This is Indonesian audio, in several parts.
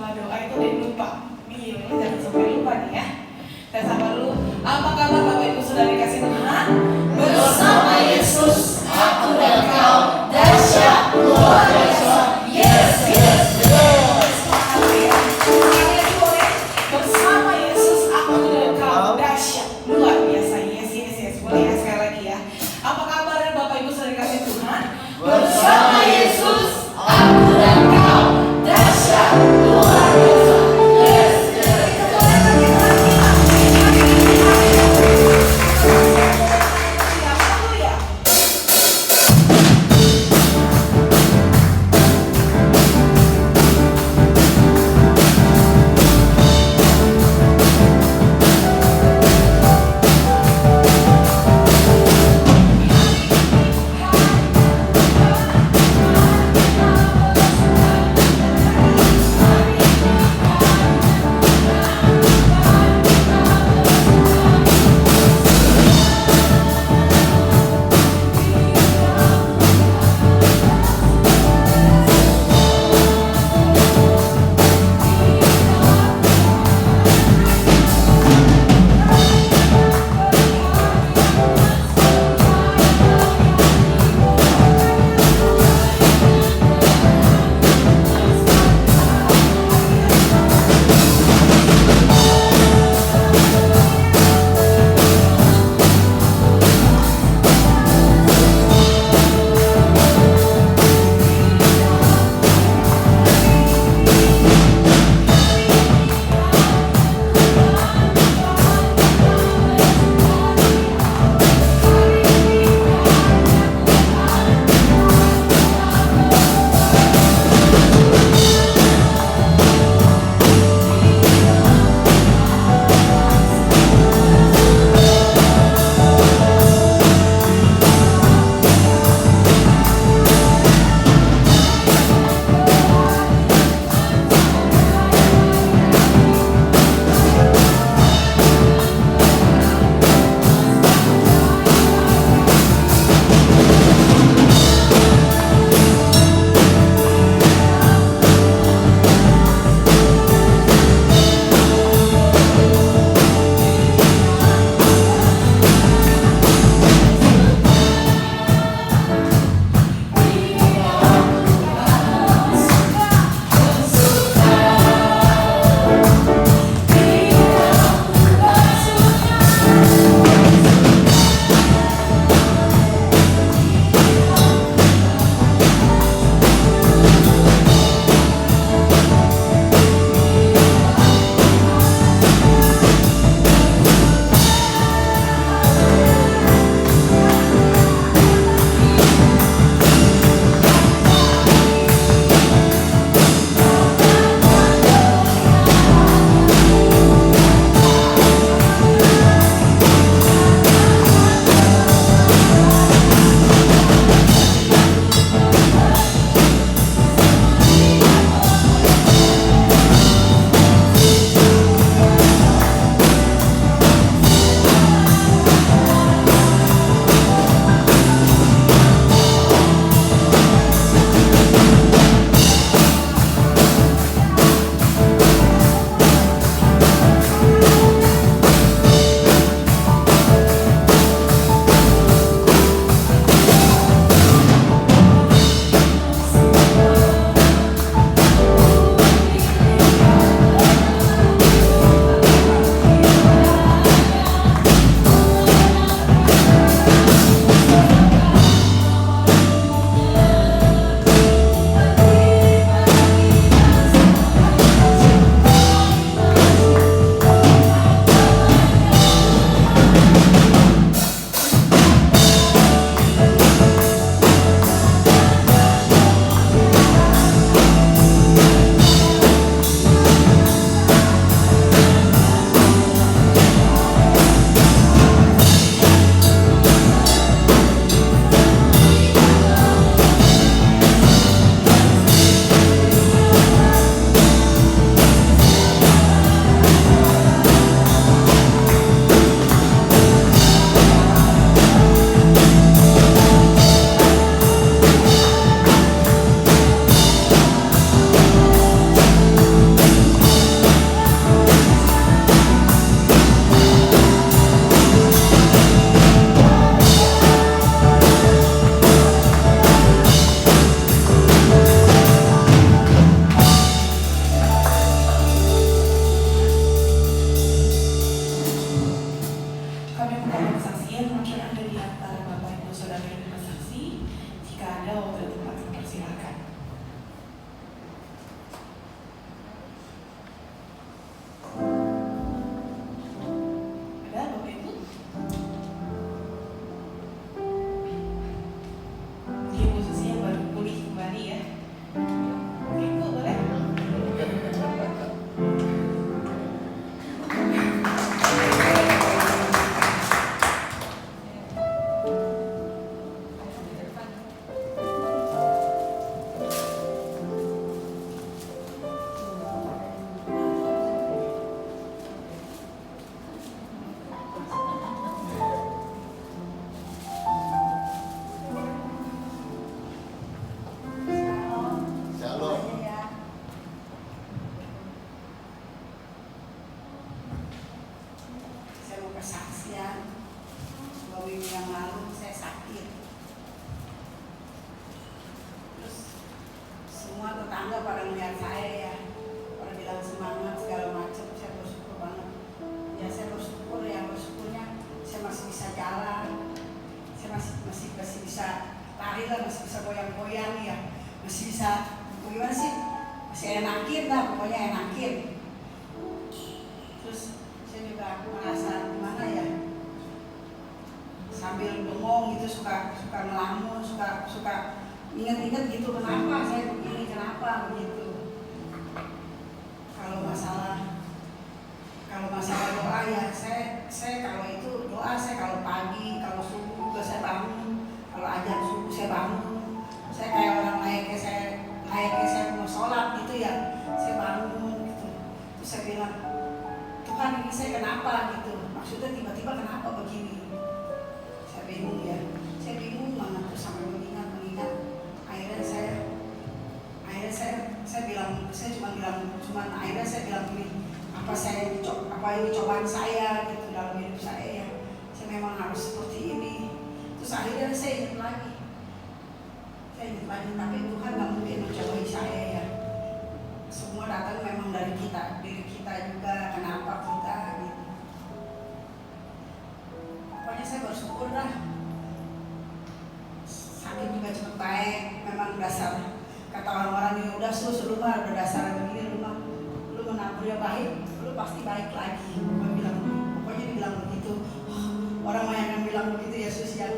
sama doa itu udah lupa. Iya, jangan sampai lupa nih ya. Saya sapa dulu. Apa kabar Bapak Ibu sudah dikasih Tuhan? Bersama Yesus, aku dan kau dahsyat luar biasa. Yes, yes, yes. Semangat ya. Sekali lagi boleh. Bersama Yesus aku dan kau dahsyat luar biasa. Yes, yes, yes. Boleh ya sekali lagi ya. Apa kabar Bapak Ibu sudah dikasih Tuhan? Bersama Yesus, aku dan kau dahsyat luar biasa. Yes, yes. Kita boleh bagi lagi. Jika ada waktu dan tempat, persilakan. Ada Bapak Ibu? Mungkin khususnya baru pulih kembali ya. Oke, Bu, boleh? Shalom. Saya mau kesaksian. 2 minggu yang lalu saya sakit. Terus semua tetangga pada melihat saya ya, pada bilang semangat segala macam. Saya bersyukur banget. Ya saya bersyukur ya, bersyukurnya saya masih bisa jalan. Saya masih bisa lari lah, masih bisa goyang-goyang ya, masih bisa gimana sih? Masih enakin lah, pokoknya enakin. Terus saya juga merasa gimana ya, sambil bengong gitu suka ngelamun, suka ingat-ingat gitu, kenapa saya begini, kenapa begitu. Kalau masalah doa ya, saya kalau itu doa, saya kalau pagi, kalau subuh juga saya bangun, kalau azan subuh saya bangun. Saya kayak orang layaknya saya mau sholat gitu ya, saya bangun gitu. Terus saya bilang, Tuhan ini saya kenapa gitu, maksudnya tiba-tiba kenapa begini. Saya bingung ya, saya bingung banget. Terus sampai mengingat. Akhirnya saya bilang gini, apa ini cobaan saya gitu dalam hidup saya ya, saya memang harus seperti ini. Terus akhirnya saya ingat lagi, tapi Tuhan nggak mungkin mencobai saya ya. Semua datang memang dari diri kita juga, kenapa kita gitu. Pokoknya saya bersyukur dah. Sakit juga cepat baik, memang dasar. Kata orang-orang ini udah lu mah berdasar begini, lu menabur ya baik, lu pasti baik lagi. Pokoknya dibilang begitu. Orang yang bilang begitu Yesus ya,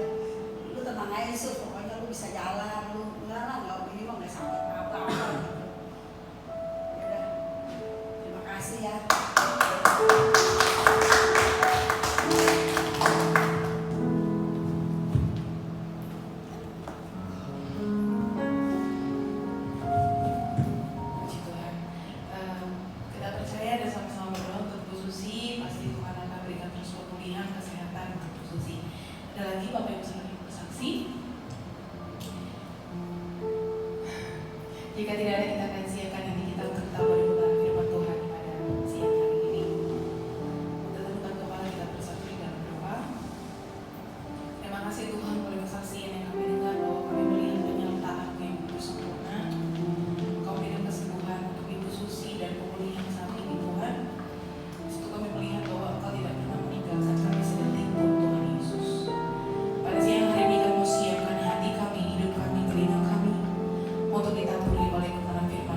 lu tenang aja Yesus, pokoknya lu bisa jalan, lu enggak begini mah nggak sakit apa-apa gitu. Yaudah, terima kasih ya. Puji Tuhan. Kita percaya dan sama-sama berdoa untuk Bu Susi. Pasti Tuhan akan berikan terus pemulihan kesehatan untuk Bu Susi. Ada lagi Bapak Ibu saudara bersaksi? Jika tidak ada, kita akan siapkan ini kita untuk tahu dari firman Tuhan pada siang hari ini. Kita tundukkan kepala, kita bersatu di dalam doa. Terima kasih Tuhan boleh kesaksian yang kami dengar bahwa kami melihat penyertaan-Mu yang begitu sempurna. Kau berikan kesembuhan untuk Ibu Susi dan pemulihan saat ini Tuhan. Disitu kami melihat bahwa Engkau tidak pernah meninggalkan kami sedetik pun Tuhan Yesus. Pada siang hari ini kami siapkan hati kami, hidup kami, telinga kami untuk ditaburi oleh kebenaran firman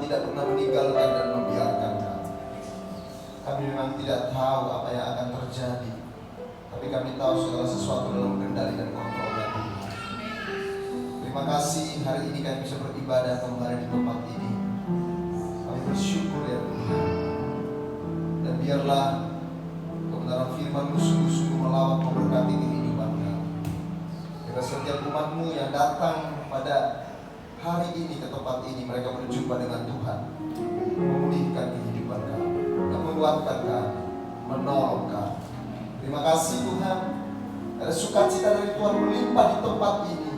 tidak pernah meninggalkan dan membiarkan kami. Kami memang tidak tahu apa yang akan terjadi, tapi kami tahu segala sesuatu dalam kendali dan kontrolnya Tuhan. Terima kasih hari ini kami bisa beribadah kembali di tempat ini. Kami bersyukur ya Tuhan. Dan biarlah kebenaran firman-Mu sungguh-sungguh melawat memberkati kehidupan kami. Biarlah setiap umat-Mu yang datang pada hari ini ke tempat ini, mereka berjumpa dengan Tuhan, memulihkan kehidupan kami, menguatkan kami, menolong kami. Terima kasih Tuhan. Ada sukacita dari Tuhan melimpah di tempat ini,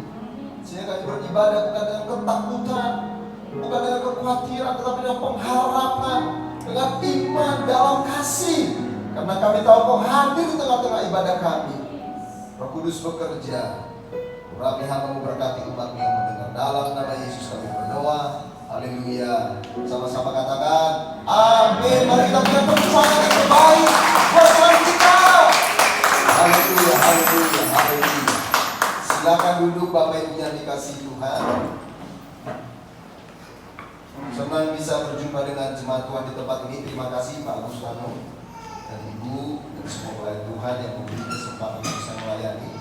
sehingga kami beribadah bukan dengan ketakutan, bukan dengan kekhawatiran, tetapi dengan pengharapan, dengan iman dalam kasih. Karena kami tahu Kau hadir di tengah-tengah ibadah kami. Roh Kudus bekerja. Urapi hamba-Mu, berkati umat-Mu yang mendengar. Dalam nama Yesus kami berdoa. Haleluya. Sama-sama katakan amin. Mari kita berikan tepuk tangan yang terbaik buat Tuhan kita. Haleluya, haleluya, haleluya. Silakan duduk Bapak Ibu yang dikasihi Tuhan. Senang bisa berjumpa dengan jemaat Tuhan di tempat ini. Terima kasih Pak Agustano dan Ibu dan semua pelayan Tuhan yang memberi kesempatan bisa melayani.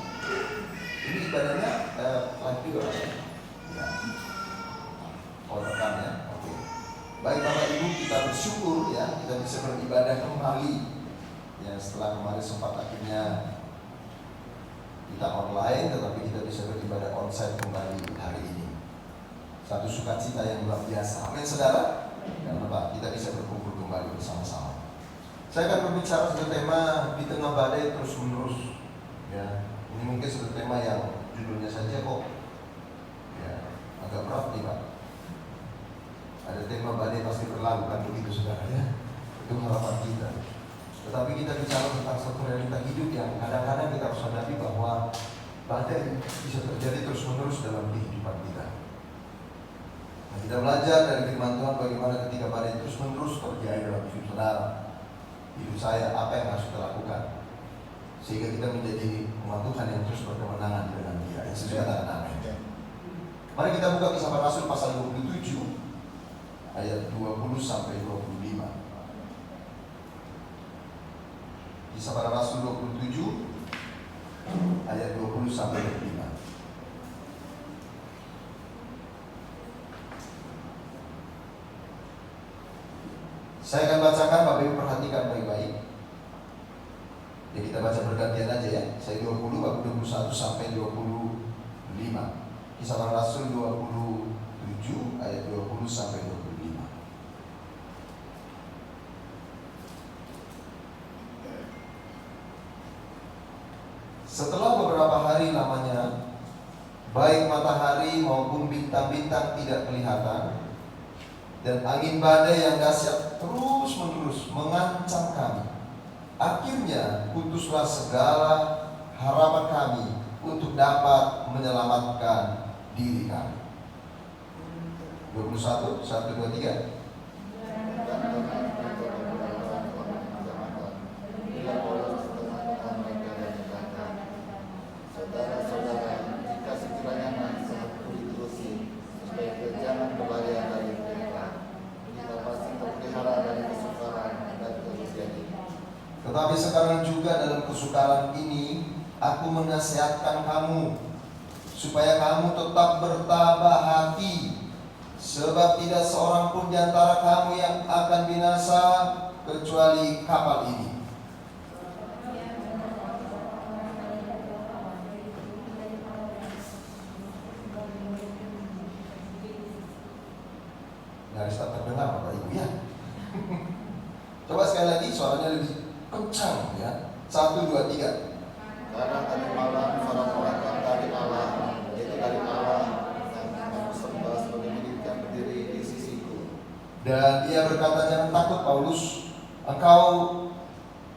Ini ibadahnya live juga ya? Oh rekam ya? Oke. Baik Bapak Ibu, kita bersyukur ya kita bisa beribadah kembali ya setelah kemarin sempat akhirnya kita online, tetapi kita bisa beribadah onsite kembali hari ini. Satu sukacita yang luar biasa. Amin saudara. Karena Pak, kita bisa berkumpul kembali bersama-sama. Saya akan berbicara satu tema di tengah badai terus menerus. Ya, ini mungkin satu tema yang judulnya saja kok ya agak berat nih Pak. Ada tema badai pasti berlalu kan begitu saudara ya. Itu harapan kita. Tetapi kita bicara tentang satu realita hidup yang kadang-kadang kita harus sadari bahwa badai bisa terjadi terus menerus dalam kehidupan kita. Nah, kita belajar dari firman Tuhan bagaimana ketika badai terus menerus terjadi dalam hidup saudara, hidup saya, apa yang harus kita lakukan sehingga kita menjadi umat Tuhan yang terus berkemenangan dengan Dia. Yang sesuai katakan amin. Mari kita buka Kisah Para Rasul pasal 27 ayat 20 sampai 25. Kisah Para Rasul 27 ayat 20 sampai 25. Saya akan bacakan, Bapak Ibu perhatikan baik-baik. Ya kita baca bergantian aja ya. Saya 20, Bapak 21 sampai 25. Kisah Para Rasul 27 ayat 20 sampai 25. Setelah beberapa hari lamanya, baik matahari maupun bintang-bintang tidak kelihatan, dan angin badai yang dahsyat terus-menerus mengancam kami. Akhirnya putuslah segala harapan kami untuk dapat menyelamatkan diri kami. 21, 1, 2, 3. Saudara-saudara, jika sekiranya nasihatku diterusi, supaya kita jangan berlarian dari mereka, kita pasti terpelihara dari kesukaran dan terjadi. Tetapi sekarang juga dalam kesukaran ini, aku menasihatkan kamu, supaya kamu tetap bertabah hati, sebab tidak seorang pun di antara kamu yang akan binasa, kecuali kapal ini. Nyaris tak terdengar Bapak Ibu ya. Coba sekali lagi suaranya lebih kencang ya. 1, 2, 3. Karena tadi malam seorang malaikat dari Allah, yaitu dari Allah, yang aku sembah sebagai milik yang berdiri di sisiku. Dan ia berkata, jangan takut Paulus, engkau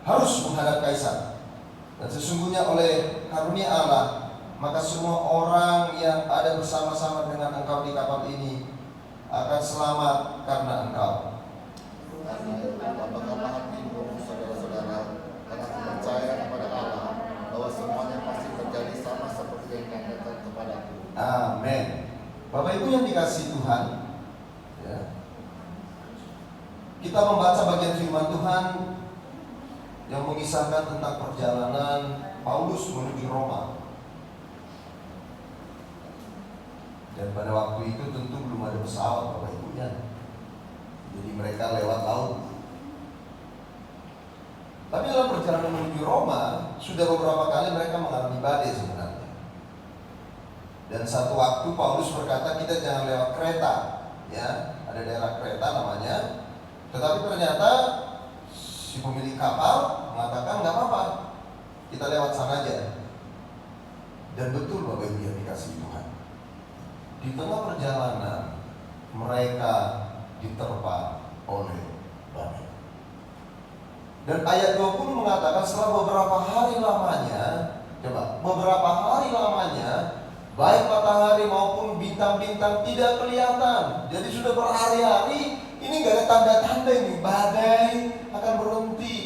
harus menghadap Kaisar. Dan sesungguhnya oleh karunia Allah, maka semua orang yang ada bersama-sama dengan engkau di kapal ini akan selamat karena engkau. Karena itu, lapangkanlah hatimu, saudara-saudara, karena aku percaya kepada Allah bahwa semuanya pasti terjadi sama seperti yang dikatakan kepadaku. Amin. Bapak Ibu yang dikasihi Tuhan, ya, Kita membaca bagian firman Tuhan yang mengisahkan tentang perjalanan Paulus menuju Roma. Dan pada waktu itu tentu belum ada pesawat, Bapak Ibu ya. Jadi mereka lewat laut. Tapi dalam perjalanan menuju Roma, sudah beberapa kali mereka mengalami badai sebenarnya. Dan satu waktu Paulus berkata, kita jangan lewat Kreta, ya, ada daerah Kreta namanya. Tetapi ternyata si pemilik kapal mengatakan nggak apa-apa, kita lewat sana aja. Dan betul Bapak Ibu yang dikasihi Tuhan, di tengah perjalanan mereka diterpa oleh badai. Dan ayat 20 mengatakan setelah beberapa hari lamanya, beberapa hari lamanya, baik matahari maupun bintang-bintang tidak kelihatan. Jadi sudah berhari-hari, ini gak ada tanda-tanda ini badai akan berhenti.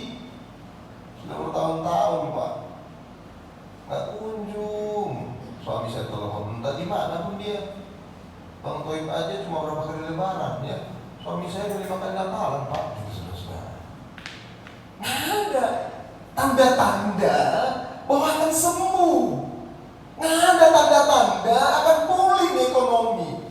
Sudah bertahun-tahun Pak, gak kunjung. Suami saya telepon, entah di mana pun dia. Bang Toib aja cuma berapa kali lebaran ya. Suami saya udah 5 kali Natalan Pak. Nggak ada tanda-tanda bahwa akan sembuh. Nggak ada tanda-tanda akan pulih ekonomi.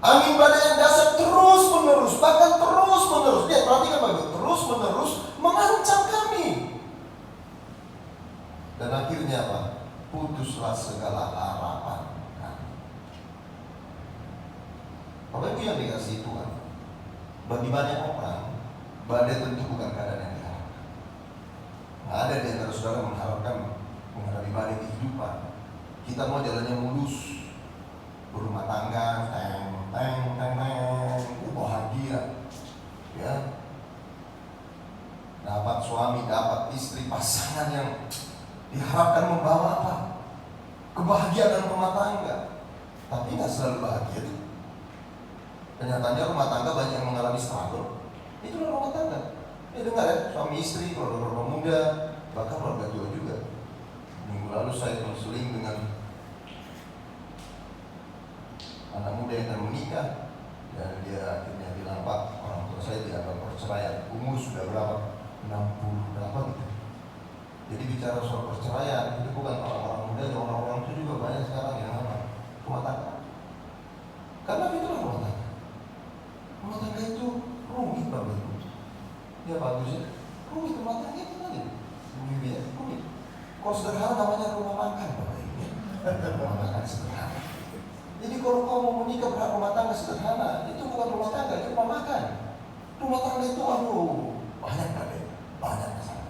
Angin badai yang dahsyat terus menerus, bahkan terus menerus. Lihat, perhatikan Bapak, terus menerus mengancam kami. Dan akhirnya apa? Putuslah segala harapan kami. Bapak Ibu yang dikasihi Tuhan, bagi banyak orang badai tentu bukan keadaan yang diharapkan. Nggak ada di antara saudara mengharapkan menghadapi badai kehidupan. Kita mau jalannya mulus, berumah tangga, bahagia, ya. Dapat suami, dapat istri, pasangan yang diharapkan membawa apa? Kebahagiaan dalam rumah tangga. Tapi nggak selalu bahagia tuh. Kenyataannya rumah tangga banyak yang mengalami struggle. Itulah rumah tangga. Ya dengar ya, suami istri, keluarga muda, bahkan keluarga tua juga. Minggu lalu saya konseling dengan anak muda yang akan menikah, dan dia akhirnya bilang, Pak, orang tua saya dianggap perceraian. Umur sudah berapa? 60 berapa gitu. Jadi bicara soal perceraian itu bukan orang-orang muda, orang-orang itu juga banyak sekarang yang apa? Rumah tangga. Karena itulah rumah tangga. Rumah tangga itu rumit Bapak Ibu. Ya bagus ya. Rumit rumah tangga itu tadi. Rumit. Kalau sederhana namanya rumah makan Bapak Ibu. Rumah makan sederhana. Jadi kalau kau mau menikah berhak rumah tangga sederhana, itu bukan rumah tangga, itu rumah makan. Rumah tangga itu banyak Bapak, banyak kesalahan.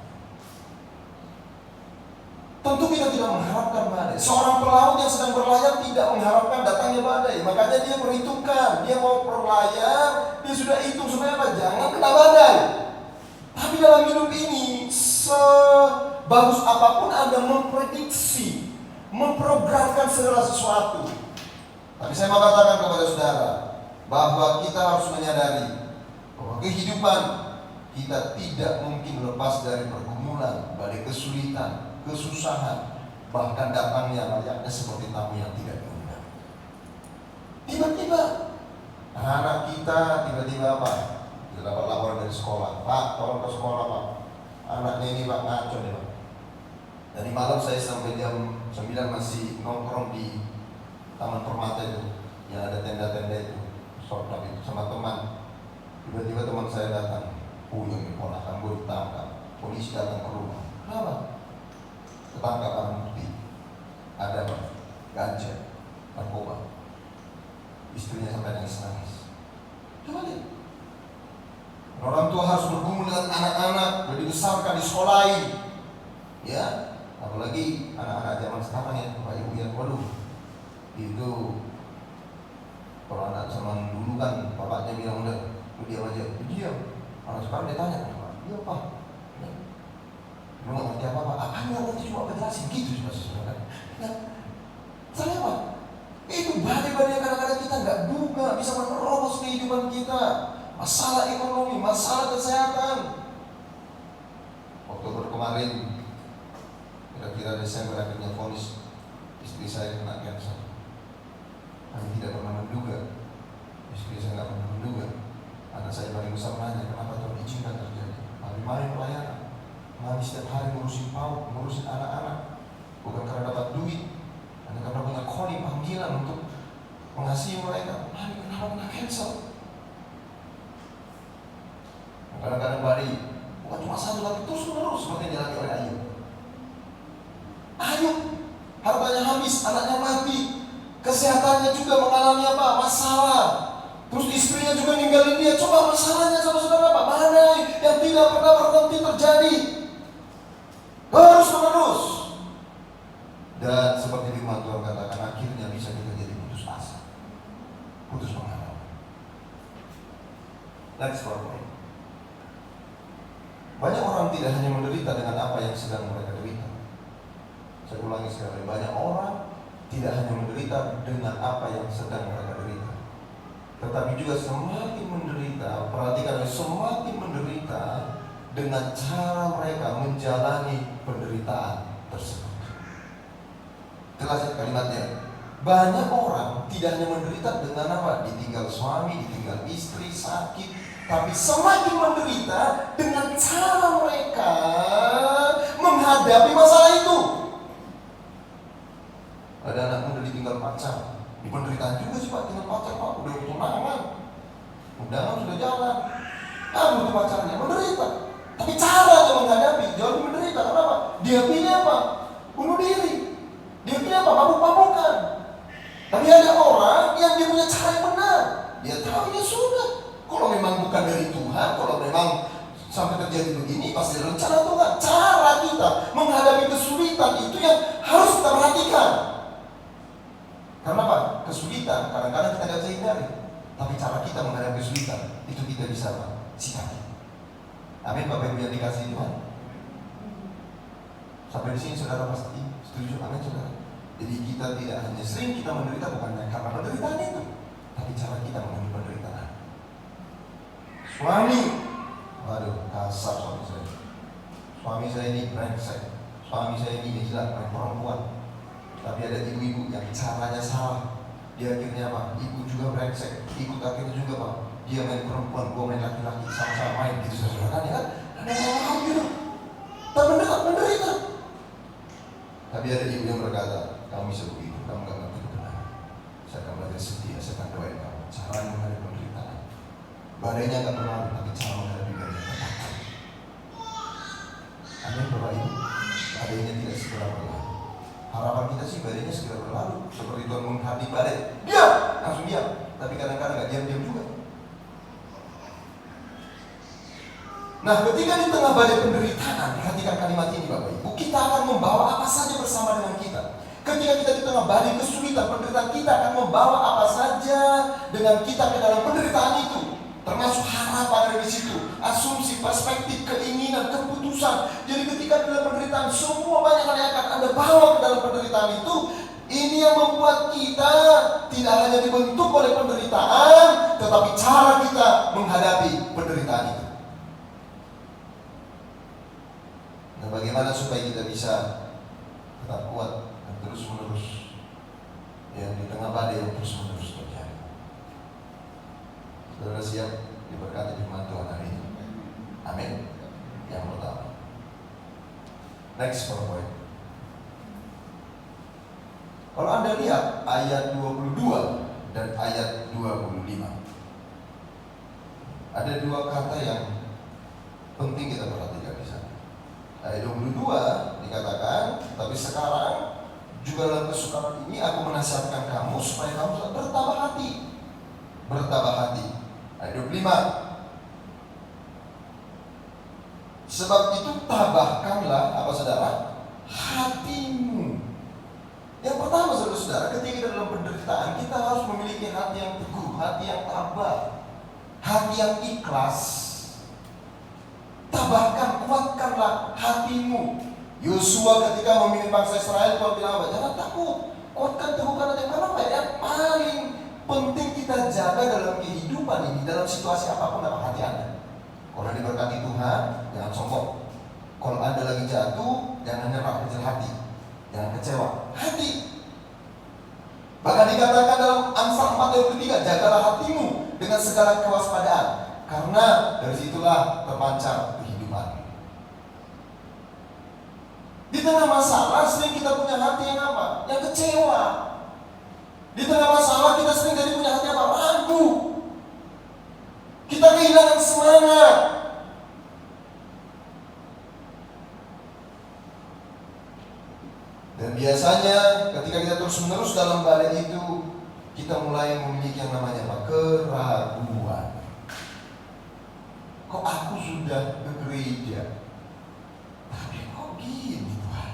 Tentu kita tidak mengharapkan badai. Seorang pelaut yang sedang berlayar tidak mengharapkan datangnya badai. Makanya dia perhitungkan, dia mau berlayar, dia sudah hitung supaya apa? Jangan kena badai. Tapi dalam hidup ini, sebagus apapun Anda memprediksi, memprogramkan segala sesuatu. Tapi saya mau katakan kepada saudara bahwa kita harus menyadari bahwa kehidupan kita tidak mungkin lepas dari pergumulan, dari kesulitan, kesusahan, bahkan datangnya layaknya seperti tamu yang tidak diundang. Tiba-tiba anak kita tiba-tiba apa? Kita dapat laporan dari sekolah, Pak, tolong ke sekolah Pak, anaknya ini Pak ngaco nih Pak. Dari malam saya sampai jam 9 masih nongkrong di Taman Permata itu, yang ada tenda-tenda itu, short itu sama teman. Tiba-tiba teman saya datang, punya ponakan gue ditangkap, polisi datang ke rumah. Kenapa? Ketangkap barang bukti, ada Pak, ganja, narkoba. Istrinya sampai nangis-nangis. Coba lihat, orang tua harus bergumul dengan anak-anak, dibesarkan, disekolahin, ya. Apalagi anak-anak zaman sekarang ya, Bapak Ibu ya, waduh, itu kalau anak zaman dulu kan bapaknya bilang udah, lu diam aja, diam. Anak sekarang dia tanya, iya Pak, lu nggak ngerti apa-apa, apaan nggak ngerti, cuma penjelasin gitu cuma sesuatu. Nah, saya apa? Itu badai-badai kadang-kadang kita nggak duga bisa menerobos kehidupan kita. Masalah ekonomi, masalah kesehatan. Oktober kemarin, kira-kira Desember akhirnya vonis istri saya kena kanker. Kami tidak pernah menduga, istri saya nggak pernah menduga, anak saya paling besar mengasihi mereka. Mami, kenapa kena cancel? Kadang-kadang Bari bukan cuma satu, tapi terus menerus seperti yang dialami oleh Ayub. Ayub hartanya habis, anaknya mati, kesehatannya juga mengalami apa? Masalah. Terus istrinya juga ninggalin dia. Coba masalahnya saudara-saudara apa? Mana yang tidak pernah berhenti terjadi? Terus menerus. Dan seperti firman Tuhan katakan, akhirnya bisa kita jadi putus asa, putus mengharap. Next point. Banyak orang tidak hanya menderita dengan apa yang sedang mereka derita. Saya ulangi sekali, banyak orang tidak hanya menderita dengan apa yang sedang mereka derita, tetapi juga semakin menderita, perhatikan, semakin menderita dengan cara mereka menjalani penderitaan tersebut. Jelas kalimatnya. Banyak orang tidak hanya menderita dengan apa? Ditinggal suami, ditinggal istri, sakit, tapi semakin menderita dengan cara mereka menghadapi masalah itu. Ada anak muda ditinggal pacar, di penderitaan juga sih Pak, tinggal pacar Pak, udah tunangan, undangan sudah jalan, butuh pacarnya, menderita. Tapi caranya menghadapi jauh lebih menderita. Kenapa? Dia pilih apa? Bunuh diri. Dia pilih apa? Mabuk-mabukan. Tapi ada orang yang dia punya cara yang benar. Dia tahu ya sudah. Kalau memang bukan dari Tuhan, kalau memang sampai terjadi begini, pasti rencana Tuhan. Cara kita menghadapi kesulitan itu yang harus kita perhatikan. Karena apa? Kesulitan kadang-kadang kita tidak bisa hindari. Tapi cara kita menghadapi kesulitan itu kita bisa sikapi. Amin Bapak Ibu yang dikasihi Tuhan. Sampai di sini saudara pasti setuju, amin saudara. Jadi kita tidak hanya sering kita menderita bukan karena penderitaan itu, tapi cara kita menghadapi penderitaan. Suami, waduh kasar suami saya. Suami saya ini brengsek. Suami saya ini gila, perempuan. Tapi ada ibu-ibu yang caranya salah. Dia akhirnya apa? Ibu juga brengsek. Ikut akhirnya juga Pak. Dia main perempuan, gua main laki-laki, sama-sama main gitu saudara ya kan? Ada orang gitu. Tak menderita. Tapi ada ibu yang berkata, kamu bisa begitu, kamu gak ngerti kebenaran. Saya akan belajar setia, saya akan doain kamu. Cara menghadapi penderitaan. Badainya akan berlalu, tapi cara menghadapi badai tetap. Amin Bapak Ibu. Badainya tidak segera berlalu. Harapan kita sih badainya segera berlalu. Seperti Tuhan menghadapi badai, diam, langsung diam. Tapi kadang-kadang gak diam-diam juga. Nah, ketika di tengah badai penderitaan, perhatikan kalimat ini Bapak Ibu, kita akan membawa apa saja bersama dengan kita. Ketika kita di tengah badai kesulitan, penderitaan, kita akan membawa apa saja dengan kita ke dalam penderitaan itu. Termasuk harapan dari situ, asumsi, perspektif, keinginan, keputusan. Jadi ketika dalam penderitaan, semua banyak hal yang akan Anda bawa ke dalam penderitaan itu. Ini yang membuat kita tidak hanya dibentuk oleh penderitaan, tetapi cara kita menghadapi penderitaan itu. Dan bagaimana supaya kita bisa tetap kuat dan terus menerus ya di tengah badai yang terus menerus terjadi. Saudara siap diberkati firman Tuhan hari ini. Amin. Yang pertama. Next point. Kalau Anda lihat ayat 22 dan ayat 25, ada dua kata yang penting kita perhatikan di sana. Ayat 22 dikatakan, tapi sekarang juga dalam kesukaran ini aku menasihatkan kamu supaya kamu bertabah hati. Bertabah hati. Ayat 25. Sebab itu tabahkanlah apa saudara? Hatimu. Yang pertama saudara-saudara, ketika kita dalam penderitaan, kita harus memiliki hati yang teguh, hati yang tabah, hati yang ikhlas. Tabahkan, kuatkanlah hatimu. Yosua ketika memimpin bangsa Israel, Tuhan bilang apa? Jangan takut, kuatkan teguhkan hati. Karena apa? Yang paling penting kita jaga dalam kehidupan ini, dalam situasi apapun, apa? Hati Anda. Kalau diberkati Tuhan, jangan sombong. Kalau Anda lagi jatuh, jangan nyerah, kecil hati, jangan kecewa, hati. Bahkan dikatakan dalam Amsal 4 ayat 3, jagalah hatimu dengan segala kewaspadaan, karena dari situlah terpancar kehidupan. Di tengah masalah sering kita punya hati yang apa? Yang kecewa. Di tengah masalah kita sering biasanya ketika kita terus-menerus dalam badai itu, kita mulai memiliki yang namanya apa? Keraguan. Kok aku sudah ke gereja, tapi kok gini Tuhan?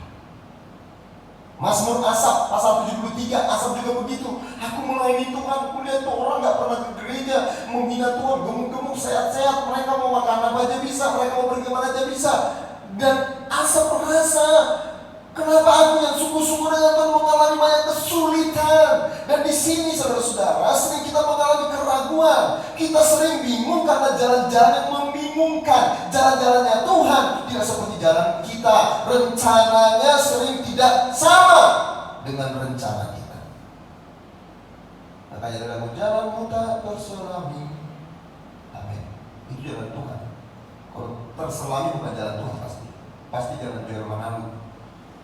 Mazmur Asaf pasal 73, Asaf juga begitu. Aku melayani Tuhan, aku lihat tuh orang gak pernah ke gereja, menghina Tuhan, gemuk-gemuk, sehat-sehat. Mereka mau makan apa aja bisa, mereka mau pergi kemana aja bisa. Dan Asaf merasa, kenapa aku yang sungguh-sungguh dengan Tuhan mengalami banyak kesulitan? Dan di sini saudara-saudara, sering kita mengalami keraguan. Kita sering bingung karena jalan-jalan yang membingungkan. Jalan-jalannya Tuhan tidak seperti jalan kita. Rencananya sering tidak sama dengan rencana kita. Makanya dalam jalanmu tak terselami. Amin. Itu jalan Tuhan. Kalau terselami bukan jalan Tuhan pasti jalan Manado.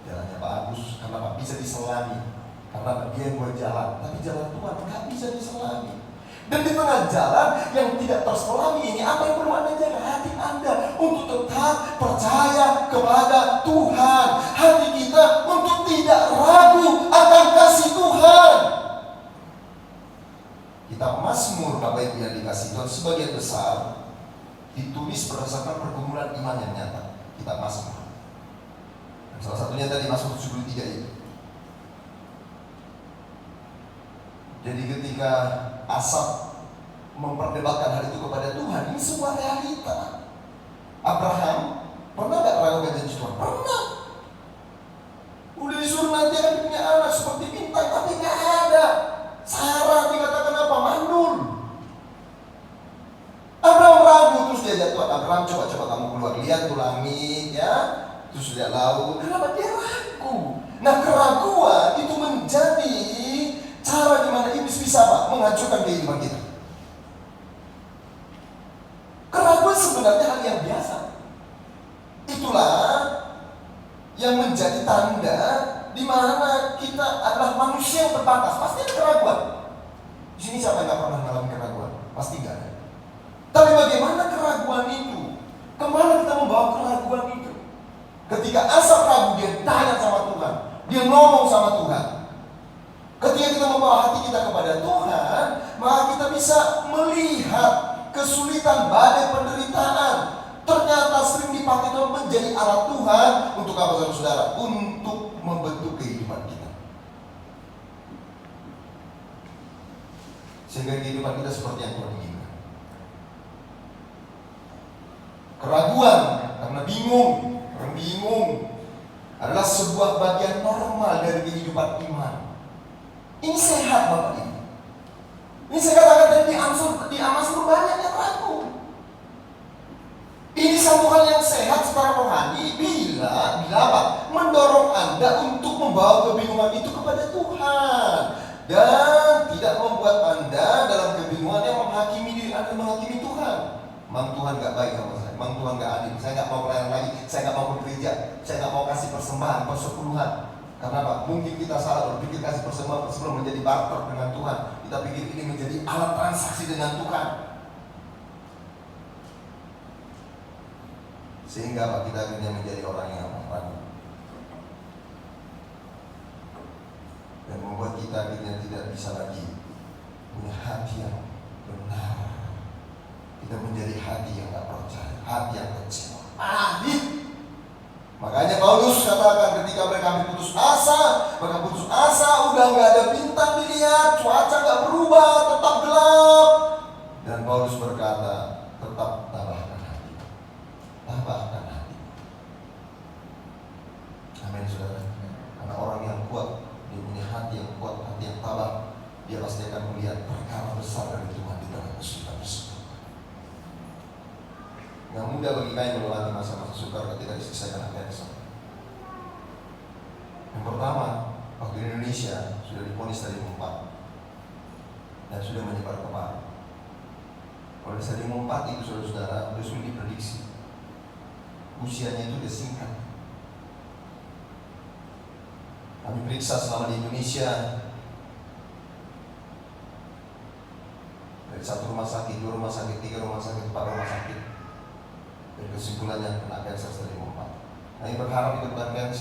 Jalannya Pak Agus, karena Pak bisa diselami, karena dia yang buat jalan. Tapi jalan Tuhan nggak bisa diselami. Dan di tengah jalan yang tidak terselami ini, apa yang perlu Anda jaga? Hati Anda untuk tetap percaya kepada Tuhan. Hati kita untuk tidak ragu akan kasih Tuhan. Kitab Mazmur, Bapak Ibu yang dikasih Tuhan, sebagian besar ditulis berdasarkan pergumulan iman yang nyata. Kitab Mazmur. Salah satunya tadi Mazmur 73 ini. Jadi ketika Asaf memperdebatkan hal itu kepada Tuhan, ini sebuah realita. Abraham pernah gak meragukan janji Tuhan? Pernah. Udah disuruh nanti akan punya anak seperti bintang, tapi gak ada. Sarah dikatakan apa? Mandul. Abraham ragu, terus dia jatuh. Abraham coba kamu keluar, lihat tuh langit ya. Terus lihat laut. Kenapa dia ragu? Nah, keraguan itu menjadi cara di mana iblis bisa apa? Menghancurkan kehidupan kita. Keraguan sebenarnya hal yang biasa. Itulah yang menjadi tanda di mana kita adalah manusia yang terbatas. Pasti ada keraguan. Di sini siapa yang gak pernah mengalami keraguan? Pasti gak ada. Tapi bagaimana keraguan itu? Kemana kita membawa keraguan itu? Ketika Asaf ragu, dia tanya sama Tuhan, dia ngomong sama Tuhan. Ketika kita membawa hati kita kepada Tuhan, maka kita bisa melihat kesulitan, badai, penderitaan. Ternyata sering dipakai Tuhan menjadi alat Tuhan untuk apa saudara-saudara? Untuk membentuk kehidupan kita. Sehingga kehidupan kita seperti yang Tuhan inginkan. Keraguan karena bingung adalah sebuah bagian normal dari kehidupan iman. Ini sehat Bapak Ibu. Ini saya katakan tadi di Mazmur banyak yang ragu. Ini satu hal yang sehat secara rohani bila apa? Mendorong Anda untuk membawa kebingungan itu kepada Tuhan dan tidak membuat Anda dalam kebingungan yang menghakimi diri Anda, menghakimi Tuhan. Memang Tuhan gak baik sama saya, memang Tuhan gak adil, saya gak mau pelayanan lagi, saya gak mau bekerja, saya gak mau kasih persembahan, persepuluhan. Karena apa? Mungkin kita salah berpikir kasih persembahan sebelum menjadi barter dengan Tuhan. Kita pikir ini menjadi alat transaksi dengan Tuhan. Sehingga apa? Kita akhirnya menjadi orang yang ragu. Dan membuat kita akhirnya tidak bisa lagi punya hati yang benar. Kita menjadi hati yang gak percaya, hati yang kecewa, pahit. Makanya Paulus katakan ketika mereka putus asa, udah gak ada bintang dilihat, cuaca gak berubah, tetap gelap. Dan Paulus berkata, tetap tabahkan hati. Tabahkan hati. Amin saudara. Karena orang yang kuat, dia punya hati yang kuat, hati yang tabah, dia pasti akan melihat perkara besar dari Tuhan di tengah kesulitan tersebut. Gak mudah bagi kalian melewati masa-masa sukar ketika istri saya kena kanker. Yang pertama, waktu di Indonesia sudah divonis stadium 4 dan sudah menyebar ke paru. Kalau di stadium 4 itu saudara-saudara sudah sulit diprediksi. Usianya itu sudah singkat. Kami periksa selama di Indonesia dari 1 rumah sakit, 2 rumah sakit, 3 rumah sakit, 4 rumah sakit. Dan kesimpulannya kena kanker stadium 4. Kami berharap itu bukan kanker,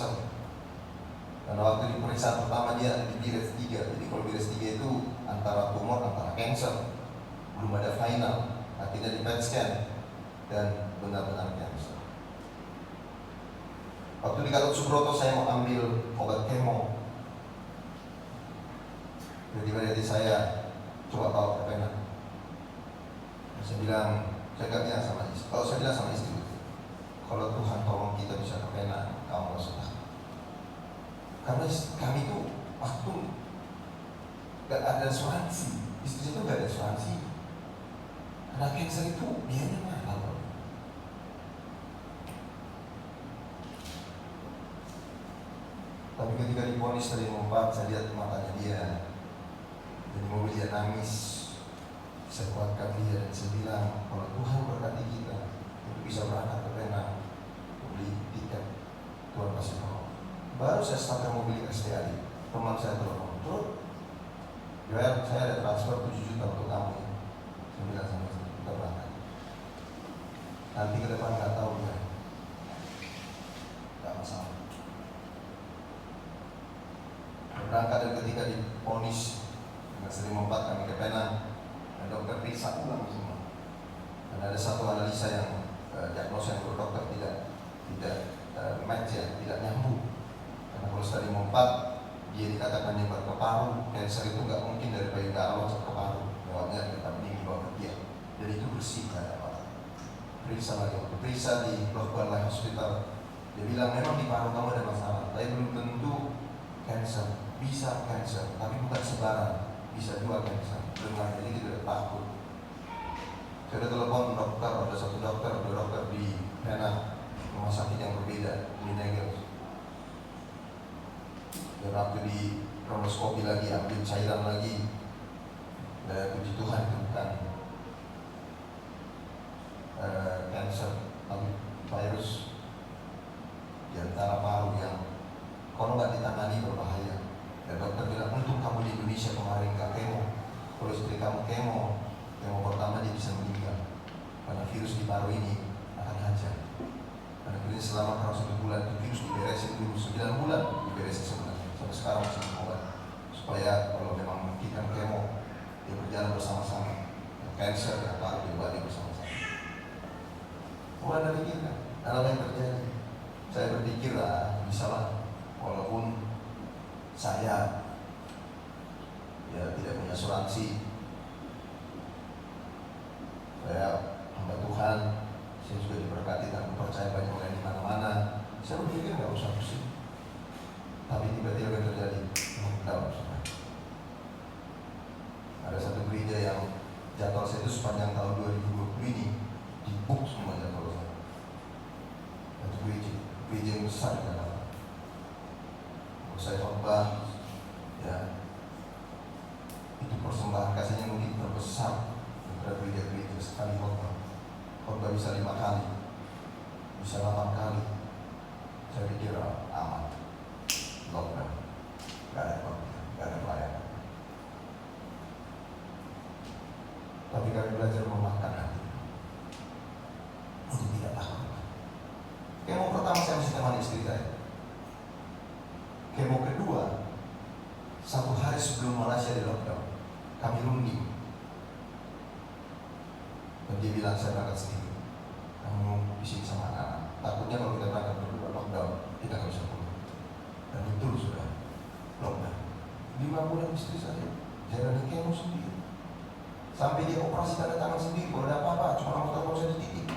Karena waktu di pemeriksaan pertama dia ada di BIRES 3. Jadi kalau BIRES 3 itu antara tumor, antara cancer, belum ada final. Akhirnya di PET scan dan benar-benar cancer. Waktu di Gatot Subroto saya mau ambil obat kemo. Tiba-tiba dari saya coba bawa ke pena. Saya bilang, saya gak bilang sama istri. Kalau saya bilang sama istri, kalau Tuhan tolong kita bisa ke pena, kamu gak suka. Karena kami itu waktu gak ada asuransi, istri itu gak ada asuransi. Karena cancer itu biayanya mahal. Tapi ketika divonis tadi 4, saya lihat matanya dia. Jadi mobil dia nangis. Saya kuatkan dia dan saya bilang, kalau Tuhan berkati kita untuk bisa berangkat ke Penang, beli tiket, Tuhan pasti tolong. Baru saya starter mobil STAD, teman saya telepon, "Terus, Joel, saya ada transfer 7 juta untuk kamu." Saya bilang sama saya, kita berangkat. Nanti ke depan nggak tahu ya, nggak masalah. Berangkat dan ketika divonis dengan 154 kami ke Penang, dan dokter periksa ulang semua. Dan ada satu analisa yang diagnosa yang dokter tidak match ya, tidak nyambung. Karena kalau stadium 4 dia dikatakan nyebar ke paru, cancer itu nggak mungkin dari payudara masuk ke paru, lewatnya di tempat tinggi bawah ketiak. Jadi itu bersih nggak ada apa. Periksa lagi, periksa di Local Life Hospital. Dia bilang memang di paru kamu ada masalah, tapi belum tentu cancer. Bisa cancer, tapi bukan sebaran. Bisa juga cancer. Dengan jadi tidak takut. Saya ada telepon dokter, ada satu dokter, dua dokter di Penang, rumah sakit yang berbeda di Negel. Dan waktu di bronkoskopi lagi, ambil cairan lagi. Dan puji Tuhan itu bukan cancer, tapi virus di antara paru yang kalau nggak ditangani berbahaya. Dan dokter bilang, untung kamu di Indonesia kemarin nggak kemo. Kalau istri kamu kemo pertama dia bisa meninggal. Karena virus di paru ini akan hancur. Karena kemudian selama kurang 1 bulan itu virus diberesin dulu, 9 bulan diberesin sebenarnya. Sampai sekarang masih obat. Supaya kalau memang memungkinkan kemo, dia berjalan bersama-sama. Cancer dan paru diobati bersama-sama. Mulai dari kita, dan apa yang terjadi? Saya berpikir lah, misalnya walaupun saya ya tidak punya asuransi, saya hamba Tuhan, saya juga diberkati dan percaya banyak orang di mana-mana. Saya berpikir nggak usah pusing. Tapi tiba-tiba yang terjadi, lockdown. Ada satu gereja yang jadwal saya itu sepanjang tahun 2020 ini dibook semua jadwal saya. Satu gereja yang besar di Jakarta. Saya khotbah, ya itu persembahan kasihnya mungkin terbesar antara gereja-gereja sekali khotbah bisa 5 kali, bisa 8 kali. Saya pikir aman, lockdown, gak ada khotbah, gak ada pelayanan. Tapi kami belajar memakan hati untuk tidak takut. Kemo pertama saya masih temani istri saya. Kemo kedua, 1 hari sebelum Malaysia di lockdown, kami runding. Dan dia bilang saya berangkat sendiri. Kamu di sini sama anak-anak. Takutnya kalau kita berangkat berdua lockdown, kita nggak bisa pulang. Dan betul sudah lockdown. 5 bulan istri saya jalani kemo sendiri. Sampai dia operasi tanda tangan sendiri. Kalau ada apa-apa, cuma nomor telepon saya dititik.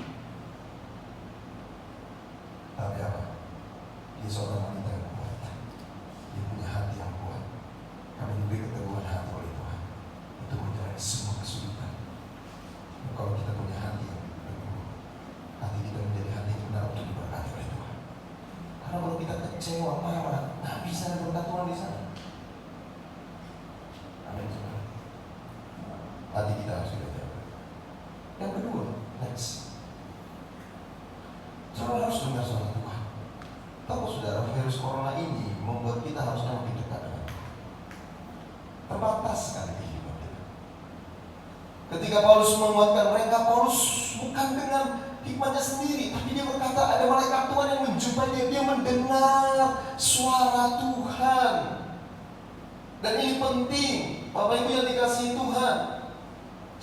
Tapi apa? Dia seorang wanita yang kuat. Dia punya hati yang kuat. Kami diberi keteguhan hati oleh Tuhan untuk menjalani semua kesulitan. Dan kalau kita punya hati yang teguh, hati kita menjadi hati yang benar untuk diberkati oleh Tuhan. Karena kalau kita kecewa, marah, nggak bisa ada berkat Tuhan di sana. Amin. Hati kita harus dijaga. Yang kedua, next. Saudara harus dengar suara Tuhan. Tahu saudara, virus corona ini membuat kita harusnya makin dekat dengan Tuhan. Terbatas sekali kehidupan kita. Ketika Paulus menguatkan mereka, Paulus bukan dengan hikmatnya sendiri. Tapi dia berkata ada malaikat Tuhan yang menjumpai dia. Dia mendengar suara Tuhan. Dan ini penting, Bapak Ibu yang dikasihi Tuhan.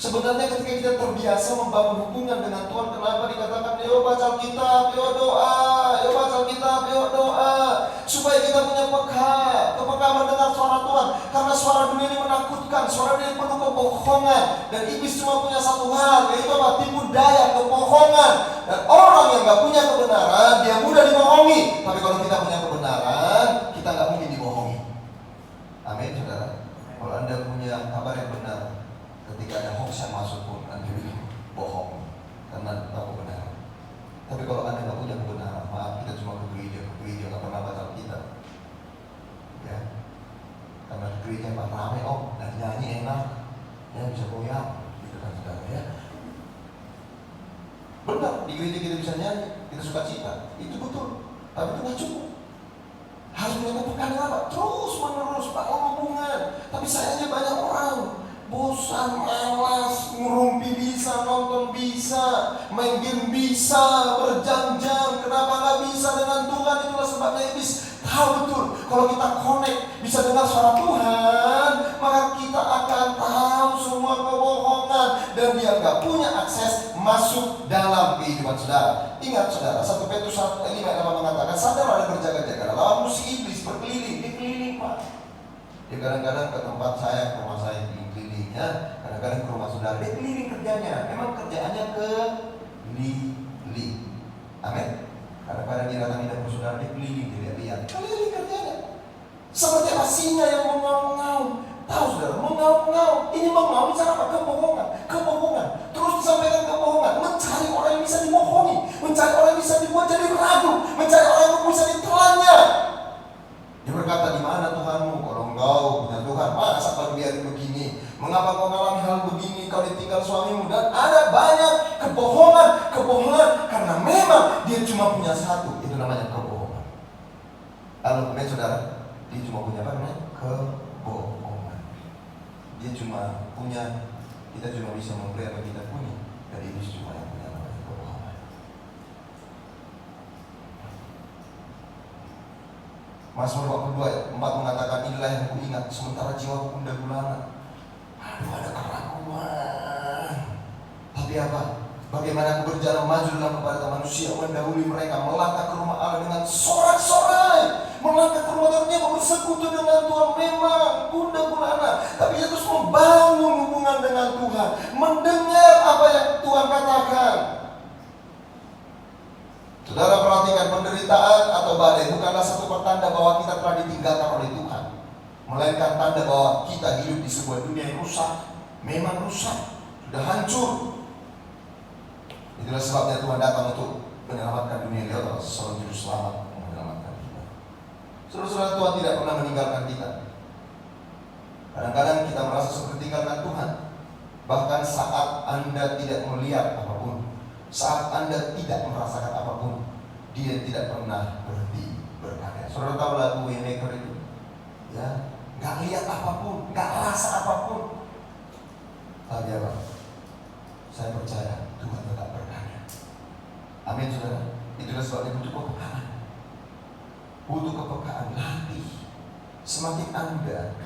Sebenarnya ketika kita terbiasa membangun hubungan dengan Tuhan, kenapa dikatakan yuk baca Alkitab, yuk doa, yuk baca Alkitab, yuk doa, supaya kita punya kepekaan mendengar suara Tuhan. Karena suara dunia ini menakutkan, suara dunia penuh kebohongan, dan iblis cuma punya satu hal, yaitu apa? Tipu daya, kebohongan. Dan orang yang gak punya kebenaran, dia mudah dibohongi. Tapi kalau kita punya kebenaran, kita gak mungkin dibohongi. Amin, saudara. Kalau Anda punya kabar yang benar, ketika ada hoax yang masuk pun Anda bilang bohong, karena tahu kebenaran. Tapi kalau Anda nggak punya kebenaran, maaf, kita cuma ke gereja nggak pernah baca Alkitab, ya. Karena di gereja Pak rame, dan nyanyi enak, ya bisa goyang, gitu kan saudara ya. Benar, di gereja kita bisa nyanyi, kita suka cita, itu betul. Tapi itu nggak cukup. Harus punya kepekaan apa? Terus menerus bangun hubungan. Tapi sayangnya banyak orang bosan, malas, ngurumpi bisa, nonton bisa, main game bisa, berjam-jam. Kenapa nggak bisa dengan Tuhan? Itulah sebabnya iblis tahu betul. Kalau kita connect, bisa dengar suara Tuhan, maka kita akan tahu semua kebohongan. Dan dia nggak punya akses masuk dalam kehidupan saudara. Ingat saudara, 1 Petrus 5:8 mengatakan, sadarlah dan berjaga-jaga. Lawan musuh iblis berkeliling, dikeliling Pak. Ya kadang-kadang ke tempat saya, ke rumah saya kelilingnya, kadang-kadang ke rumah saudara, dia keliling kerjanya. Memang kerjaannya keliling. Amin. Kadang-kadang dia datang ke rumah saudara, dia keliling, dia lihat. Keliling kerjanya. Seperti apa singa yang mengaum-ngaum. Tahu saudara, mengaum-ngaum. Ini mengaum bicara apa? Kebohongan. Terus disampaikan kebohongan. Mencari orang yang bisa dibohongi. Mencari orang yang bisa dibuat jadi ragu. Mencari orang yang bisa ditelannya. Dia berkata, di mana Tuhanmu? Kalau engkau punya Tuhan, masa kau biarin begini? Mengapa kau mengalami hal begini? Kau ditinggal suamimu. Dan ada banyak kebohongan. Karena memang dia cuma punya satu. Itu namanya kebohongan. Lalu kemudian saudara, dia cuma punya apa namanya? Kebohongan. Dia cuma punya, kita cuma bisa memberi apa kita punya. Dan ini cuma yang punya namanya kebohongan. Mazmur 42:4 mengatakan, inilah yang ku ingat sementara jiwaku gundah gulana. Aduh, ada keraguan. Tapi apa? Bagaimana aku berjalan maju dalam kepada manusia, mendahului mereka, melangkah ke rumah Allah dengan sorak-sorai, melangkah ke rumah Tuhan, dia bersekutu dengan Tuhan. Memang gundah gulana, tapi dia terus membangun hubungan dengan Tuhan, mendengar apa yang Tuhan katakan. Saudara perhatikan, penderitaan atau badai bukanlah satu pertanda bahwa kita telah ditinggalkan oleh Tuhan, melainkan tanda bahwa kita hidup di sebuah dunia yang rusak. Memang rusak, sudah hancur. Itulah sebabnya Tuhan datang untuk menyelamatkan dunia lewat seorang juru selamat menyelamatkan kita. Saudara-saudara, Tuhan tidak pernah meninggalkan kita. Kadang-kadang kita merasa seperti tinggalkan Tuhan. Bahkan saat Anda tidak melihat apapun, saat Anda tidak merasakan apapun, Dia tidak pernah berhenti berkarya. Saudara tahu lagu Waymaker itu? Ya, nggak lihat apapun, nggak rasa apapun. Tapi apa? Saya percaya Tuhan tetap berkarya. Amin saudara. Itulah sebabnya butuh kepekaan. Butuh kepekaan, latih. Semakin Anda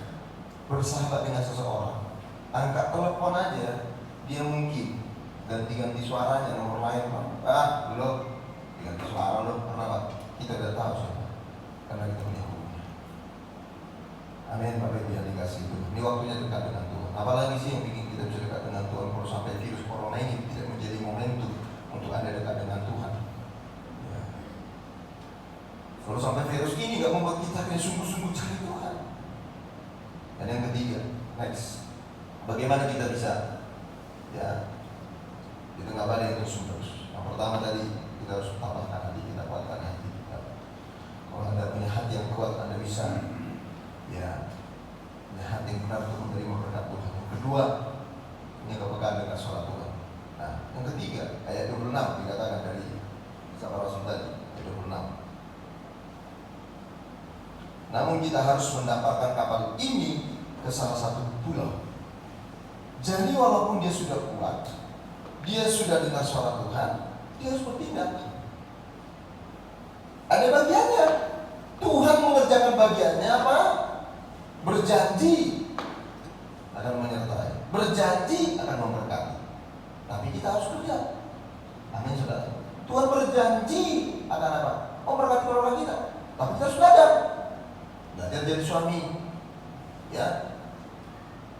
bersahabat dengan seseorang, angkat telepon aja, dia mungkin ganti-ganti suaranya, nomor lain Pak. Belum ganti suara lo, kenapa? Kita udah tahu saudara, karena kita punya hubungan. Amin Bapak Ibu yang dikasih itu. Ini waktunya dekat dengan Tuhan. Apalagi sih yang bikin kita bisa dekat dengan Tuhan? Kalau sampai virus corona ini tidak menjadi momentum untuk Anda dekat dengan Tuhan. Ya. Kalau sampai virus ini nggak membuat kita kayak sungguh-sungguh cari Tuhan. Dan yang ketiga, next, bagaimana kita bisa ya di tengah badai terus-menerus. Yang pertama tadi, kita harus tambahkan hati kita, kuatkan hati kita. Kalau Anda punya hati yang kuat, Anda bisa ya punya hati yang benar untuk menerima berkat Tuhan. Yang kedua, punya kepekaan dengan suara Tuhan. Nah, yang ketiga, ayat 26 dikatakan dari Sabda Rasul tadi, ayat 26. Namun kita harus mendapatkan kapal ini ke salah satu pulau. Jadi walaupun dia sudah kuat, dia sudah dengar suara Tuhan, dia harus bertindak. Ada bagiannya. Tuhan mengerjakan bagiannya apa? Berjanji akan menyertai, berjanji akan memberkati. Tapi kita harus kerja. Amin, saudara. Tuhan berjanji akan apa? Memberkati keluarga kita. Tapi kita harus belajar jadi suami, ya,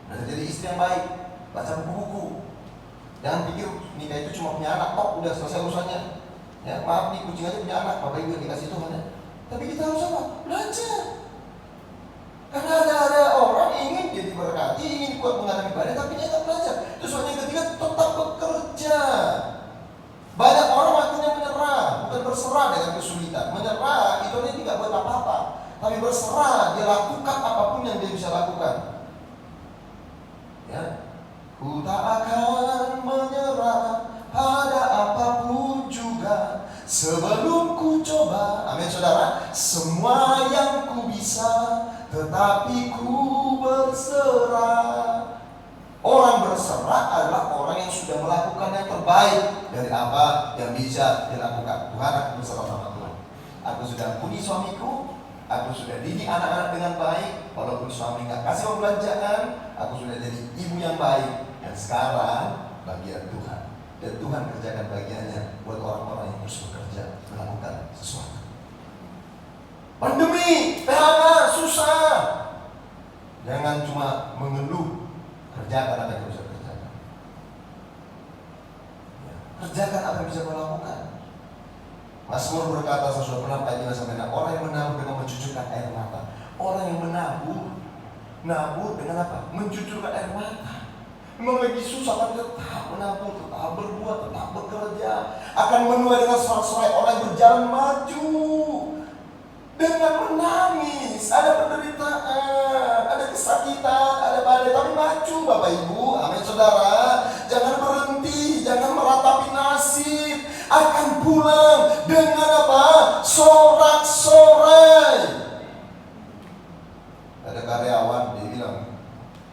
belajar jadi istri yang baik, baca buku-buku. Jangan pikir nikah itu cuma punya anak, tok udah selesai urusannya. Ya, maaf nih, kucing aja punya anak, Bapak Ibu yang dikasih Tuhan ya. Tapi kita harus apa? Belajar. Karena ada orang ingin dia diberkati, ingin kuat mengalami ibadah, tapi dia tak belajar. Terus yang ketiga, tetap bekerja. Banyak orang akhirnya menyerah, bukan berserah dengan kesulitan. Menyerah itu dia tidak buat apa-apa, tapi berserah, dia lakukan apapun yang dia bisa lakukan. Ya, ku tak akan menyerah pada apapun juga sebelum ku coba. Amin, saudara. Semua yang ku bisa, tetapi ku berserah. Orang berserah adalah orang yang sudah melakukan yang terbaik dari apa yang bisa dilakukan. Tuhan, aku berserah sama Tuhan. Aku sudah ampuni suamiku, aku sudah didik anak-anak dengan baik. Walaupun suami nggak kasih uang belanjaan, aku sudah jadi ibu yang baik. Dan sekarang bagian Tuhan. Dan Tuhan kerjakan bagiannya buat orang-orang yang terus bekerja melakukan sesuatu. Pandemi, PHK, susah. Jangan cuma mengeluh. Kerjakan apa yang bisa kerjakan. Ya, kerjakan apa yang bisa kau lakukan. Mazmur berkata, saya sudah pernah kajian sampai orang yang menabur dengan mencucurkan air mata. Orang yang nabur dengan apa? Mencucurkan air mata. Memang lagi susah, tapi tetap menabur, tetap berbuat, tetap bekerja. Akan menuai dengan sorak-sorai orang yang berjalan maju dengan menangis. Ada penderitaan, ada kesakitan, ada badai, tapi maju Bapak Ibu. Amin, saudara. Jangan berhenti, jangan meratapi nasib. Akan pulang dengan apa? Sorak-sorai. Ada karyawan, dia bilang,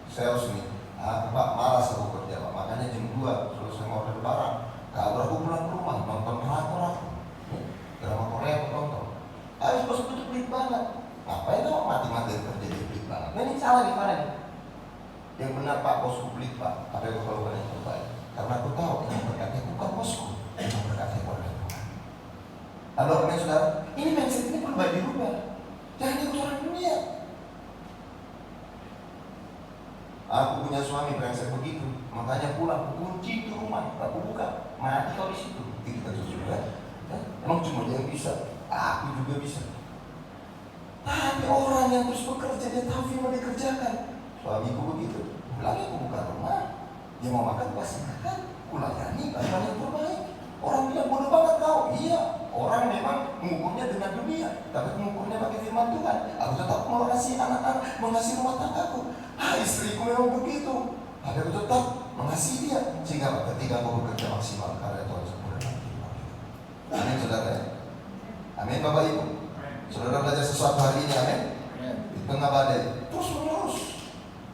sales nih, Pak malas aku kerja Pak, makanya jam 2 selesai order barang, kabur aku pulang ke rumah, nonton drakor aku, drama Korea aku nonton. Habis bosku tuh pelit banget. Ngapain tuh mati-mati kerja dia pelit banget? Nah ini salah nih Pak. Yang benar Pak, bosku pelit Pak. Tapi aku lakukan yang terbaik. Karena aku tahu yang berkati bukan bosku, yang berkati adalah Tuhan. Lalu amin, saudara, ini mindset ini perlu dirubah. Jangan ikut orang dunia. Aku punya suami brengsek begitu, makanya pulang aku kunci di rumah, aku buka, mati kau di situ. Kita juga, ya? Emang cuma dia yang bisa, aku juga bisa. Tapi orang yang terus bekerja, dia tahu firman dia kerjakan. Suamiku begitu, pulangnya aku buka rumah, dia mau makan kasih makan, aku layani, bahkan yang terbaik. Orang bilang bodoh banget kau, iya. Orang memang mengukurnya dengan dunia, tapi mengukurnya pakai firman Tuhan. Aku tetap mengasihi anak-anak, mengasihi rumah tanggaku. Istriku memang begitu, tapi aku tetap mengasihi dia. Sehingga ketika aku bekerja maksimal, karena Tuhan sempurnakan firman. Amin, saudara. Amin, Bapak Ibu. Saudara belajar sesuatu hari ini, amin. Di tengah badai, terus menerus.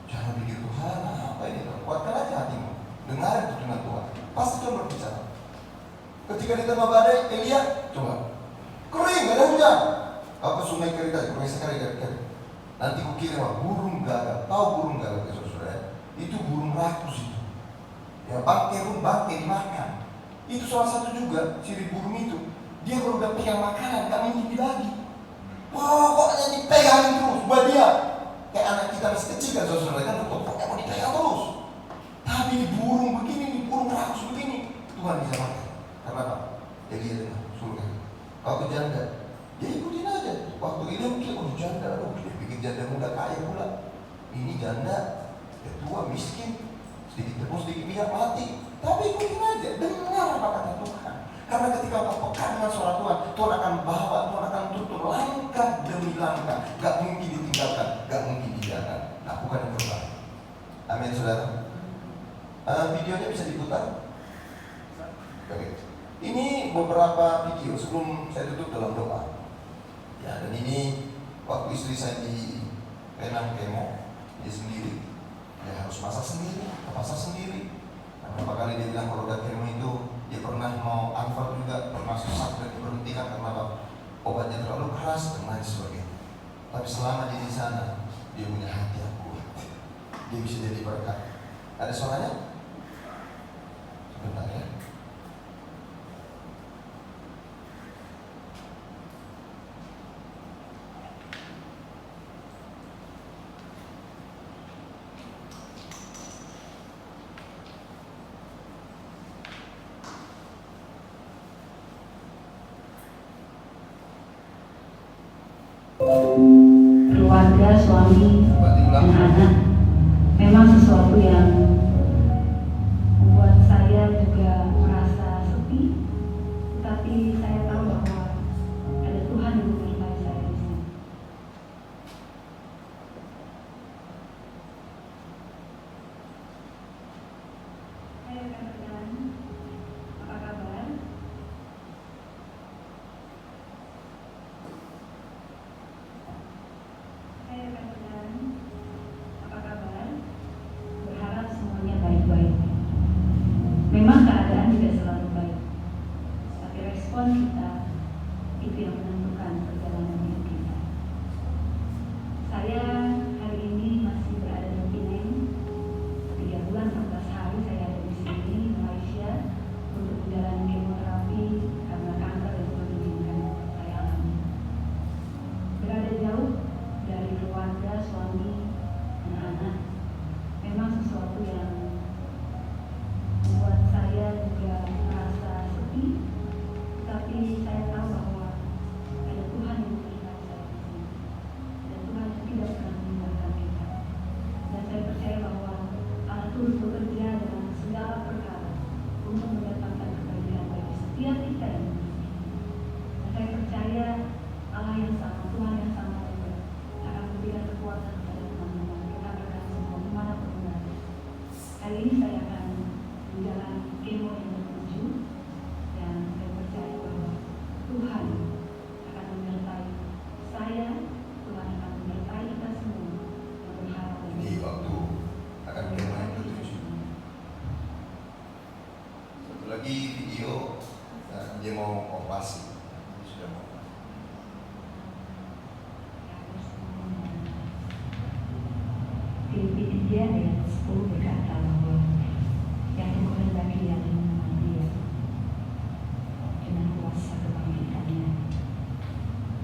Jangan pikir Tuhan, apa ini? Kuatkan aja hatimu. Dengar itu dengan Tuhan. Pasti Tuhan berbicara. Ketika di tengah badai, Elia, coba kering, gak ada hujan. Apa sungai Kerita, sungai sekali kering. Nanti ku kirim burung gagak. Tahu burung gagak, saudara? Itu burung rakus itu. Ya, bangkai dimakan. Itu salah satu juga ciri burung itu. Dia kalau udah pegang makanan, gak mimpi lagi. Pokoknya dipegangin terus, buat dia. Kayak anak kita masih kecil kan, saudara kan, pokoknya mau dipegang terus. Tapi di burung begini, di burung rakus begini, Tuhan bisa makan. Karena apa? Jadi dia surga. Waktu janda, dia ikutin aja. Waktu ini mungkin janda, dia bikin janda muda kaya pula. Ini janda, dia tua miskin, sedikit tebus, sedikit minyak mati. Tapi ikutin aja, dengar apa kata Tuhan. Karena ketika kau peka dengan suara Tuhan, Tuhan akan bawa, Tuhan akan tuntun langkah demi langkah. Gak mungkin ditinggalkan, gak mungkin dibiarkan. Lakukan yang terbaik. Amin, saudara. Videonya bisa diputar. Oke. Ini beberapa video sebelum saya tutup dalam doa. Ya, dan ini waktu istri saya di Penang kemo, dia sendiri. Dia harus masak sendiri, pasar sendiri. Beberapa kali dia bilang kalau udah kemo itu dia pernah mau anfal keras dan lain sebagainya. Tapi selama dia di sana, dia punya hati yang kuat. Dia bisa jadi berkat. Ada suaranya? Sebentar ya. Keluarga, suami, dan anak memang sesuatu yang membuat saya juga merasa sepi, tetapi saya tahu bahwa ada Tuhan yang menyertai saya di sini. Hai rekan-rekan, apa kabar? Hai rekan-rekan, apa kabar? Berharap semuanya baik-baik. Memang keadaan tidak selalu baik, tapi respon kita itu yang menentukan perjalanan hidup kita. Saya hari ini masih berada di Penang. 3 bulan 14 hari saya ada di sini, Malaysia, untuk menjalani kemoterapi karena kanker yang belum diizinkan saya alami. Berada jauh dari keluarga, suami, dan anak memang sesuatu yang membuat saya juga merasa sepi, tapi saya tahu bahwa ada Tuhan yang menyertai saya di sini. Ada Tuhan yang tidak pernah meninggalkan kita. Dan saya percaya bahwa Allah turut bekerja dalam segala perkara untuk mendatangkan kebaikan bagi setiap kita yang di sini. Dan saya percaya Allah yang sama, Tuhan yang sama juga akan memberikan kekuatan kepada teman-teman rekan-rekan semua dimanapun berada. Hari ini saya akan menjalani kemo yang ke-7 dan saya percaya bahwa Tuhan akan menyertai saya, Tuhan akan menyertai kita semua yang berharap Ini waktu akan kemo yang ke-7. Satu lagi video, dia mau operasi. Dia sudah mau operasi. Filipi 3 ayat 10 berkata bahwa yang menghendaki yang mengenal Dia dengan kuasa kebangkitannya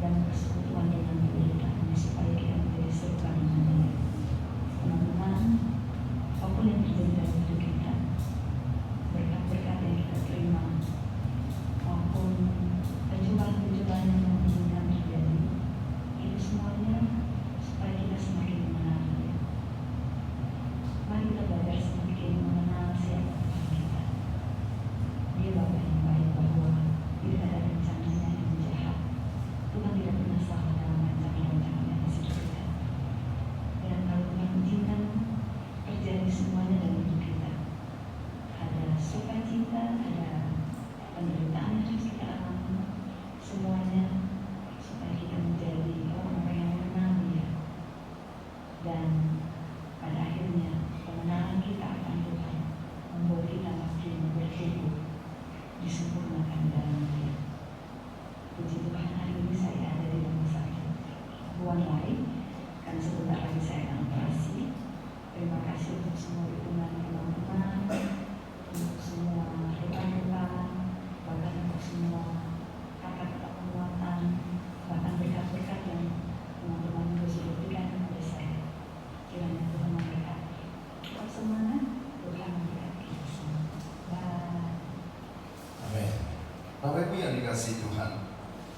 dan persekutuan dengan penderitaannya supaya kita menjadi serupa dengan Dia. Teman-teman, apapun yang terjadi dalam hidup kita, berkat-berkat yang kita terima maupun perjumpaan-perjumpaan yang menginginkan terjadi, itu semuanya supaya kita semakin mengenal Dia. Mari kita belajar semakin mengenal siapa Tuhan kita. Dia Bapa yang baik, bahwa tidak ada rencananya yang jahat. Tuhan tidak pernah salah dalam rencana-rencananya atas hidup kita. Dan kalau Tuhan izinkan terjadi semuanya dalam hidup kita, ada sukacita, ada penderitaan yang harus kita alami, semuanya supaya kita menjadi orang-orang yang mengenal Dia. Dan pada akhirnya pengenalan kita akan Tuhan membuat kita makin bertumbuh, disempurnakan dalam Dia. Puji Tuhan, hari ini saya ada di rumah sakit Buan Lai, karena sebentar lagi saya akan operasi. Terima kasih untuk semua dukungan teman-teman, untuk semua rekan-rekan, bahkan untuk semua kata-kata penguatan, bahkan berkat-berkat yang teman-teman juga sudah berikan kepada saya. Kiranya Tuhan memberkati. Tetap semangat, Tuhan memberkati kita semua. Bye. Amin. Bapak Ibu yang dikasihi Tuhan,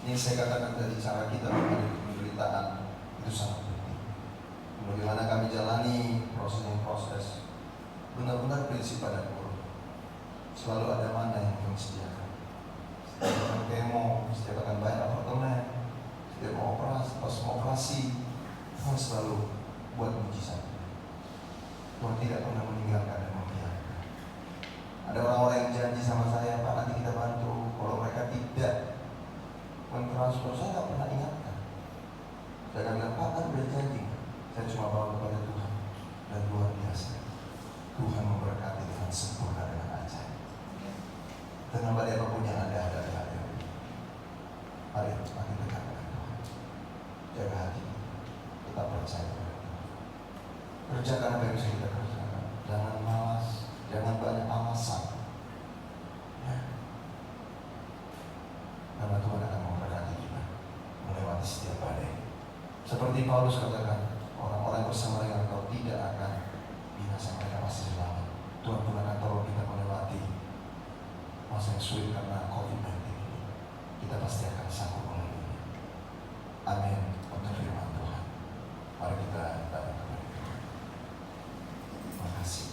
yang saya katakan tadi, cara kita menghadapi penderitaan itu sangat penting. Bagaimana kami jalani proses benar-benar prinsip pada guru. Selalu ada mana yang kami sediakan. Setiap akan kemo, setiap akan bayar apartemen, setiap mau operasi, pas mau operasi, Tuhan selalu buat mujizat. Tuhan tidak pernah meninggalkan dan membiarkan. Ada orang-orang yang janji sama saya, Pak, nanti kita bantu. Kalau mereka tidak mentransfer, saya nggak pernah ingatkan. Saya akan bilang, Pak, kan udah janji. Saya cuma bawa kepada Tuhan. Dan luar biasa, Tuhan memberkati dengan sempurna, dengan ajaib. Dengan badai apapun yang ada. Mari makin dekat dengan Tuhan. Kerjakan apa yang bisa kita kerjakan. Jangan malas, jangan banyak alasan. Ya. Karena Tuhan akan memberkati kita melewati setiap badai. Seperti Paulus katakan, orang-orang bersama dengan Engkau tidak akan binasa, mereka pasti selamat. Tuhan pun akan tolong kita melewati masa yang sulit karena COVID-19 ini. Kita pasti akan sanggup melaluinya. Amin. Untuk firman Tuhan. Mari kita datang kepada Tuhan. Terima kasih.